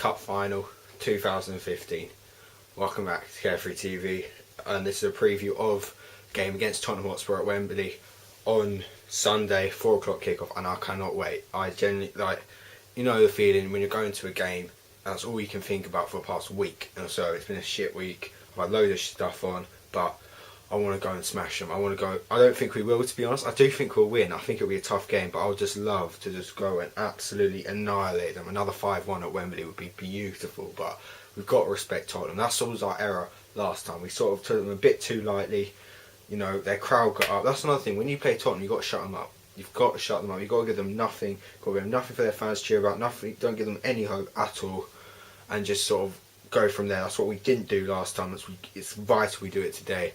Cup Final 2015. Welcome back to Carefree TV, and this is a preview of the game against Tottenham Hotspur at Wembley on Sunday, 4 o'clock kickoff, and I cannot wait. I genuinely, the feeling when you're going to a game, that's all you can think about for the past week, and so it's been a shit week. I've had loads of stuff on, but I want to go and smash them. I don't think we will, to be honest. I do think we'll win. I think it'll be a tough game, but I would just love to just go and absolutely annihilate them. Another 5-1 at Wembley would be beautiful, but we've got to respect Tottenham. That was our error last time. We sort of took them a bit too lightly. You know, their crowd got up. That's another thing. When you play Tottenham, you've got to shut them up. You've got to shut them up. You've got to give them nothing. You've got to give them nothing for their fans to cheer about. Nothing. Don't give them any hope at all. And just sort of go from there. That's what we didn't do last time. It's vital we do it today.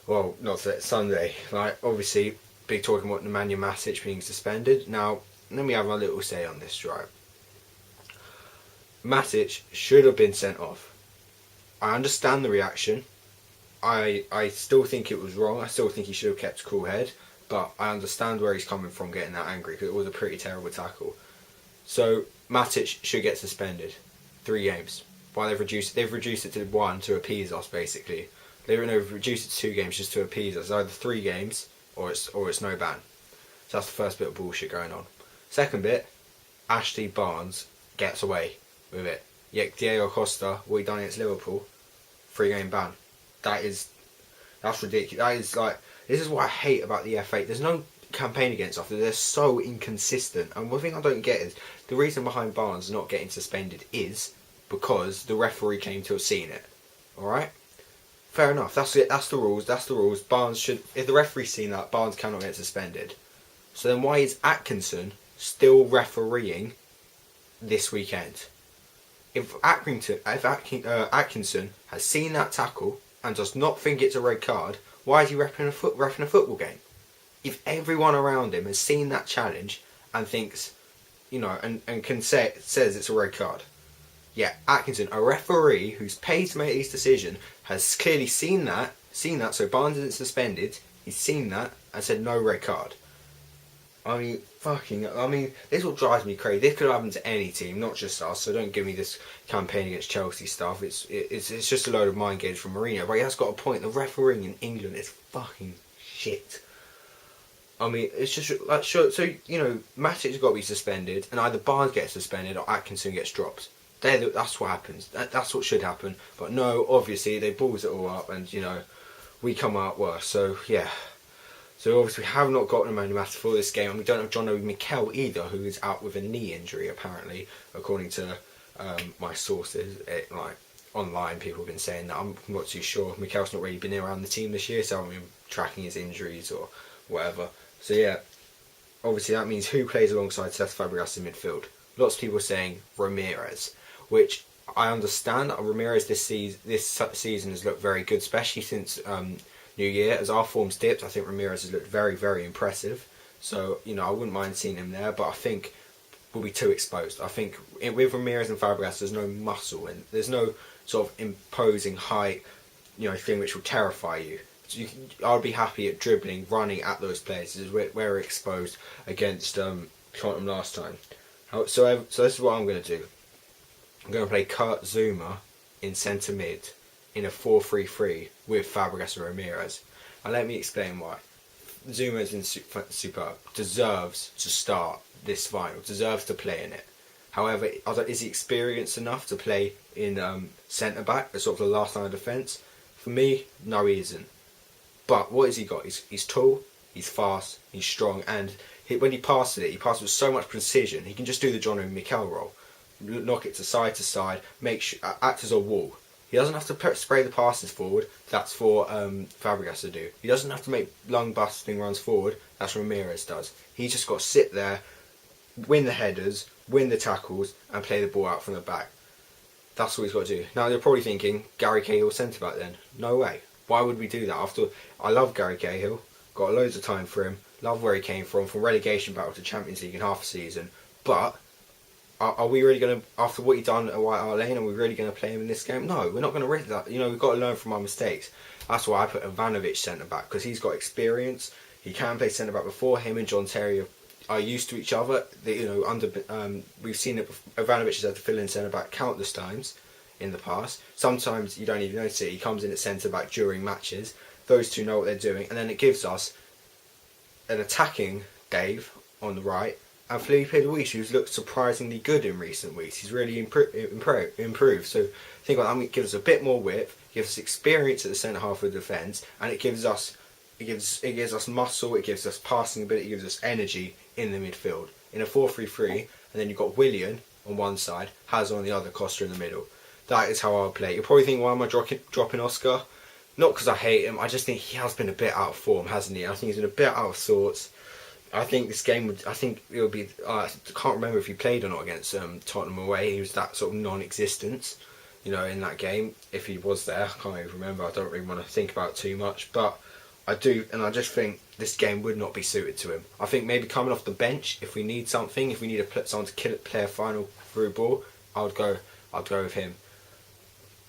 Well, not today, Sunday. Obviously, big talking about Nemanja Matic being suspended. Now, let me have a little say on this, right? Matic should have been sent off. I understand the reaction. I still think it was wrong. I still think he should have kept a cool head. But I understand where he's coming from getting that angry, because it was a pretty terrible tackle. So, Matic should get suspended. 3 games. Why they've reduced it to 1 to appease us, basically. They've reduced it to 2 games just to appease us. It's either 3 games or it's no ban. So that's the first bit of bullshit going on. Second bit, Ashley Barnes gets away with it. Yet Diego Costa, what he done against Liverpool, 3-game ban. That's ridiculous. This is what I hate about the FA. There's no campaign against us. They're so inconsistent. And one thing I don't get is the reason behind Barnes not getting suspended is because the referee claimed to have seen it. Alright? Fair enough. That's it. That's the rules. Barnes should. If the referee's seen that, Barnes cannot get suspended. So then, why is Atkinson still refereeing this weekend? If Atkinson has seen that tackle and does not think it's a red card, why is he reffing a football game? If everyone around him has seen that challenge and thinks, and says it's a red card. Yeah, Atkinson, a referee who's paid to make this decision, has clearly seen that, so Barnes isn't suspended, he's seen that, and said no red card. This is what drives me crazy. This could happen to any team, not just us, so don't give me this campaign against Chelsea stuff. It's just a load of mind games from Mourinho, but he has got a point. The refereeing in England is fucking shit. It's just Matic's got to be suspended, and either Barnes gets suspended or Atkinson gets dropped. That's what happens. That's what should happen. But no, obviously they balls it all up, and we come out worse. So yeah. So obviously we have not got Nemanja Matic for this game, and we don't have John Obi Mikel either, who is out with a knee injury apparently, according to my sources. Online, people have been saying that. I'm not too sure. Mikel's not really been around the team this year, so I haven't been tracking his injuries or whatever. So yeah, obviously that means who plays alongside Cesc Fabregas in midfield? Lots of people are saying Ramirez, which I understand. Ramirez this season has looked very good, especially since New Year. As our form's dipped, I think Ramirez has looked very, very impressive. So, I wouldn't mind seeing him there, but I think we'll be too exposed. I think with Ramirez and Fabregas, there's no muscle and there's no sort of imposing height, thing which will terrify you. I'd be happy at dribbling, running at those places where we're exposed against Tottenham last time. So this is what I'm going to do. I'm going to play Kurt Zouma in centre mid in a 4-3-3 with Fabregas and Ramirez. And let me explain why. Zouma has been superb. Deserves to start this final. Deserves to play in it. However, is he experienced enough to play in centre back, as sort of the last line of defence? For me, no, he isn't. But what has he got? He's tall, he's fast, he's strong, and when he passes he passes with so much precision. He can just do the John Obi Mikel role. Knock it to side, act as a wall. He doesn't have to spray the passes forward. That's for Fabregas to do. He doesn't have to make lung busting runs forward. That's what Ramirez does. He's just got to sit there, win the headers, win the tackles, and play the ball out from the back. That's what he's got to do. Now, you're probably thinking, Gary Cahill centre back then. No way. Why would we do that? I love Gary Cahill. Got loads of time for him. Love where he came from relegation battle to Champions League in half a season. But are we really going to, after what he done at White Hart Lane, are we really going to play him in this game? No, we're not going to risk that. We've got to learn from our mistakes. That's why I put Ivanovic centre back, because he's got experience. He can play centre back before. Him and John Terry have are used to each other. We've seen it. Ivanovic has had to fill in centre back countless times in the past. Sometimes you don't even notice it. He comes in at centre back during matches. Those two know what they're doing, and then it gives us an attacking Dave on the right and Felipe Luis, who's looked surprisingly good in recent weeks. He's really improved. So think about that. It gives us a bit more width, gives us experience at the centre half of the defence, and it gives us muscle, it gives us passing ability, it gives us energy in the midfield. In a 4-3-3, and then you've got Willian on one side, Hazard on the other, Costa in the middle. That is how I would play. You'll probably think, why am I dropping Oscar? Not because I hate him, I just think he has been a bit out of form, hasn't he? I think he's been a bit out of sorts. I think this game it would be, I can't remember if he played or not against Tottenham away. He was that sort of non-existence, in that game. If he was there, I can't even remember. I don't really want to think about it too much, but I do, and I just think this game would not be suited to him. I think maybe coming off the bench, if we need something, if we need someone to play a final through ball, I'd go with him.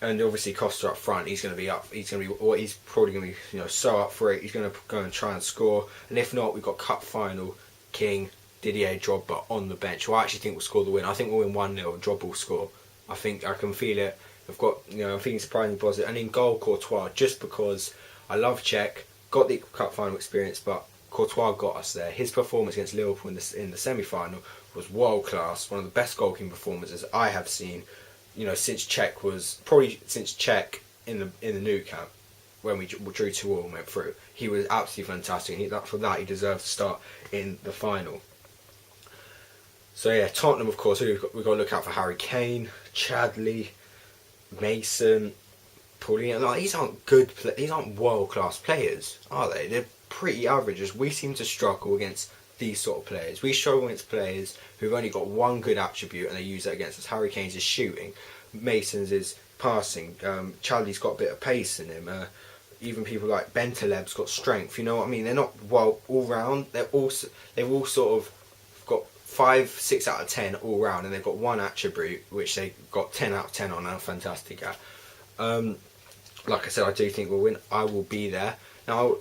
And obviously Costa up front, he's probably going to be, so up for it. He's going to go and try and score. And if not, we've got cup final, King, Didier Drogba on the bench, who I actually think will score the win. I think we'll win 1-0. Drogba will score. I think I can feel it. I'm feeling surprisingly positive. And in goal, Courtois, just because I love Czech, got the cup final experience, but Courtois got us there. His performance against Liverpool in the semi-final was world class. One of the best goalkeeping performances I have seen. Since Czech in the Nou Camp, when we drew 2-2 and went through. He was absolutely fantastic, and for that he deserved to start in the final. So yeah, Tottenham, of course, we've got to look out for Harry Kane, Chadley, Mason, Paulinho. These aren't world class players, are they? They're pretty average. As we seem to struggle against these sort of players. We struggle against players who've only got one good attribute and they use that against us. Harry Kane's is shooting, Mason's is passing, Chadley's got a bit of pace in him, even people like Bentaleb's got strength, you know what I mean? They're not all round, they've all sort of got 5, 6 out of 10 all round, and they've got one attribute which they got 10 out of 10 on and are fantastic at. Like I said, I do think we'll win. I will be there. Now,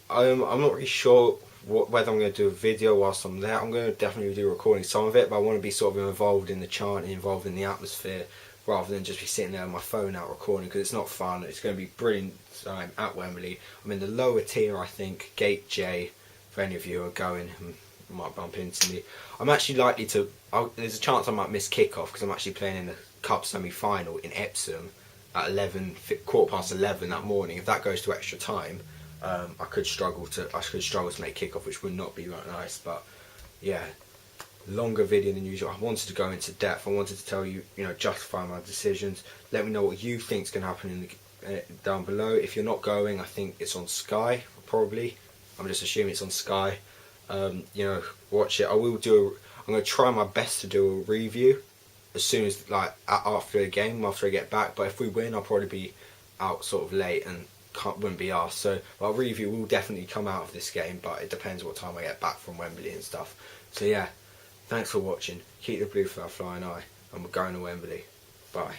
I'm not really sure whether I'm going to do a video whilst I'm there. I'm going to definitely do recording some of it, but I want to be sort of involved in the chant, involved in the atmosphere, rather than just be sitting there with my phone out recording, because it's not fun. It's going to be brilliant time at Wembley. I'm in the lower tier, I think, Gate J, for any of you who are going and might bump into me. I'm actually likely to, there's a chance I might miss kickoff, because I'm actually playing in the Cup semi-final in Epsom at 11 that morning. If that goes to extra time, I could struggle to make kickoff, which would not be that nice. But yeah, longer video than usual. I wanted to go into depth. I wanted to tell you, justify my decisions. Let me know what you think's going to happen down below. If you're not going, I think it's on Sky probably. I'm just assuming it's on Sky. Watch it. I'm going to try my best to do a review as soon as after the game, after I get back. But if we win, I'll probably be out sort of late and wouldn't be asked. So our review will definitely come out of this game, but it depends what time I get back from Wembley and stuff. So yeah, thanks for watching. Keep the blue flag flying high, and we're going to Wembley. Bye.